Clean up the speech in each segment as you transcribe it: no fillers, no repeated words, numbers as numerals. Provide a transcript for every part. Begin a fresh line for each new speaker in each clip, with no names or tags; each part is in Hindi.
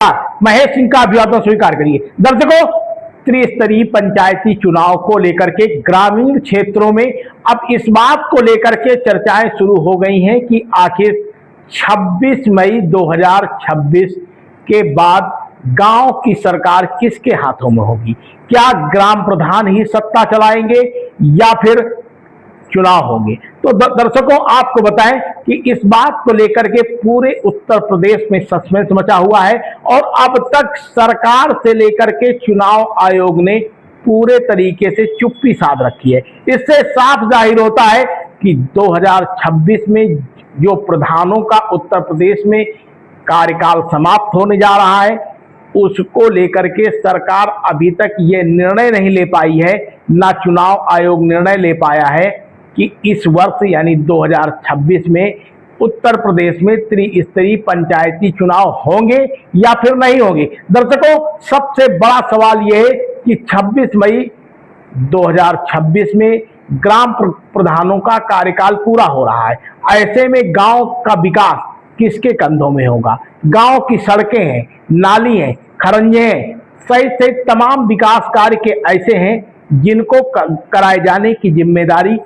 महेश सिंह का अभिवादन स्वीकार करिए। दर्शकों, त्रिस्तरीय पंचायती चुनाव को लेकर के ग्रामीण क्षेत्रों में अब इस बात को लेकर के चर्चाएं शुरू हो गई हैं कि आखिर 26 मई 2026 के बाद गांव की सरकार किसके हाथों में होगी। क्या ग्राम प्रधान ही सत्ता चलाएंगे या फिर चुनाव होंगे। तो दर्शकों, आपको बताएं कि इस बात को लेकर के पूरे उत्तर प्रदेश में सस्पेंस मचा हुआ है और अब तक सरकार से लेकर के चुनाव आयोग ने पूरे तरीके से चुप्पी साध रखी है। इससे साफ जाहिर होता है कि 2026 में जो प्रधानों का उत्तर प्रदेश में कार्यकाल समाप्त होने जा रहा है, उसको लेकर के सरकार अभी तक ये निर्णय नहीं ले पाई है, ना चुनाव आयोग निर्णय ले पाया है कि इस वर्ष यानी 2026 में उत्तर प्रदेश में त्रिस्तरीय पंचायती चुनाव होंगे या फिर नहीं होंगे। दर्शकों, सबसे बड़ा सवाल यह है कि 26 मई 2026 में ग्राम प्रधानों का कार्यकाल पूरा हो रहा है। ऐसे में गांव का विकास किसके कंधों में होगा। गांव की सड़कें हैं, नाली हैं, खरंजे हैं, सहित सहित तमाम विकास कार्य के ऐसे हैं जिनको कराए जाने की जिम्मेदारी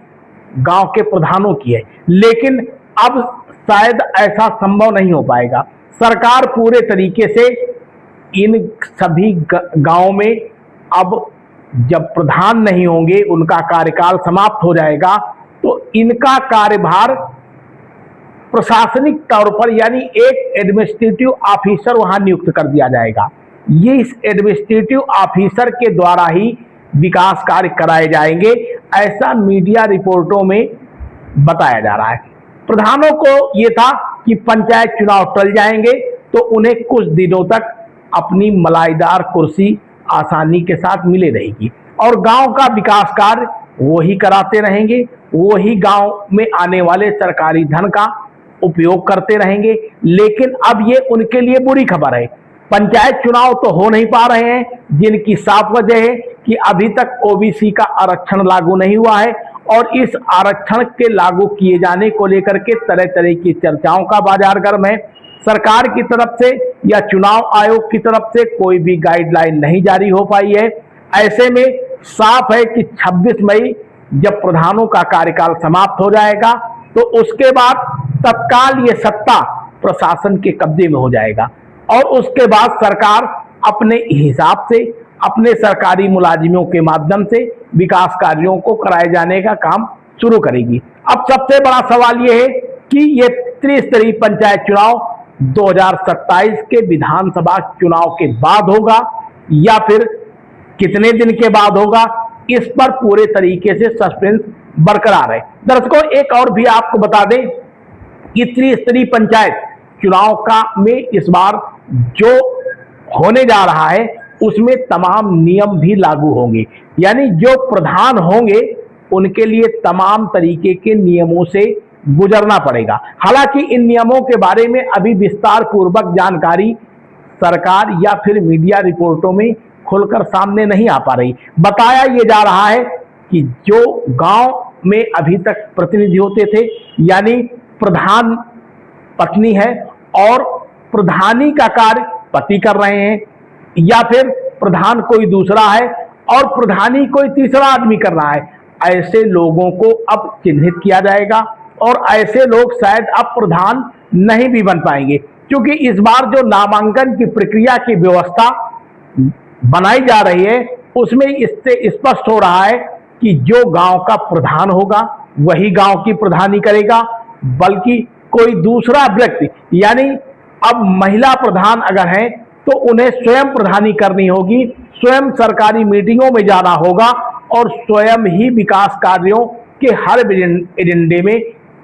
गांव के प्रधानों की है, लेकिन अब शायद ऐसा संभव नहीं हो पाएगा। सरकार पूरे तरीके से इन सभी गांवों में अब जब प्रधान नहीं होंगे, उनका कार्यकाल समाप्त हो जाएगा, तो इनका कार्यभार प्रशासनिक तौर पर यानी एक एडमिनिस्ट्रेटिव ऑफिसर वहां नियुक्त कर दिया जाएगा। ये इस एडमिनिस्ट्रेटिव ऑफिसर के द्वारा ही विकास कार्य कराए जाएंगे, ऐसा मीडिया रिपोर्टों में बताया जा रहा है। प्रधानों को यह था कि पंचायत चुनाव टल जाएंगे तो उन्हें कुछ दिनों तक अपनी मलाईदार कुर्सी आसानी के साथ मिले रहेगी और गांव का विकास कार्य वो ही कराते रहेंगे, वो ही गांव में आने वाले सरकारी धन का उपयोग करते रहेंगे। लेकिन अब ये उनके लिए बुरी खबर है। पंचायत चुनाव तो हो नहीं पा रहे हैं, जिनकी साफ वजह है कि अभी तक ओबीसी का आरक्षण लागू नहीं हुआ है और इस आरक्षण के लागू किए जाने को लेकर के तरह तरह की चर्चाओं का बाजार गर्म है। सरकार की तरफ से या चुनाव आयोग की तरफ से कोई भी गाइडलाइन नहीं जारी हो पाई है। ऐसे में साफ है कि 26 मई जब प्रधानों का कार्यकाल समाप्त हो जाएगा तो उसके बाद तत्काल ये सत्ता प्रशासन के कब्जे में हो जाएगा और उसके बाद सरकार अपने हिसाब से अपने सरकारी मुलाजिमों के माध्यम से विकास कार्यों को कराए जाने का काम शुरू करेगी। अब सबसे बड़ा सवाल यह है कि ये त्रिस्तरीय पंचायत चुनाव 2027 के विधानसभा चुनाव के बाद होगा या फिर कितने दिन के बाद होगा, इस पर पूरे तरीके से सस्पेंस बरकरार है। दर्शकों, एक और भी आपको बता दें कि त्रिस्तरीय पंचायत चुनाव का में इस बार जो होने जा रहा है उसमें तमाम नियम भी लागू होंगे, यानी जो प्रधान होंगे उनके लिए तमाम तरीके के नियमों से गुजरना पड़ेगा। हालांकि इन नियमों के बारे में अभी विस्तार पूर्वक जानकारी सरकार या फिर मीडिया रिपोर्टों में खुलकर सामने नहीं आ पा रही। बताया ये जा रहा है कि जो गांव में अभी तक प्रतिनिधि होते थे, यानी प्रधान पत्नी है और प्रधानी का कार्य पति कर रहे हैं, या फिर प्रधान कोई दूसरा है और प्रधानी कोई तीसरा आदमी कर रहा है, ऐसे लोगों को अब चिन्हित किया जाएगा और ऐसे लोग शायद अब प्रधान नहीं भी बन पाएंगे, क्योंकि इस बार जो नामांकन की प्रक्रिया की व्यवस्था बनाई जा रही है उसमें इससे स्पष्ट हो रहा है कि जो गांव का प्रधान होगा वही गांव की प्रधानी करेगा, बल्कि कोई दूसरा व्यक्ति, यानी अब महिला प्रधान अगर हैं तो उन्हें स्वयं प्रधानी करनी होगी, स्वयं सरकारी मीटिंगों में जाना होगा और स्वयं ही विकास कार्यों के हर एजेंडे में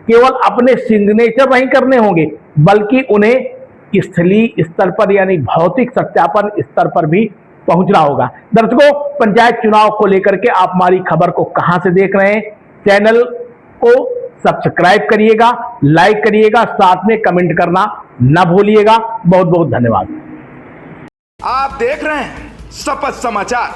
केवल अपने सिग्नेचर नहीं करने होंगे, बल्कि उन्हें स्थलीय स्तर पर यानी भौतिक सत्यापन स्तर पर भी पहुंचना होगा। दर्शकों, पंचायत चुनाव को लेकर के आप हमारी खबर को कहां से देख रहे हैं, चैनल को सब्सक्राइब करिएगा, लाइक करिएगा, साथ में कमेंट करना ना भूलिएगा। बहुत बहुत धन्यवाद।
आप देख रहे हैं शपथ समाचार।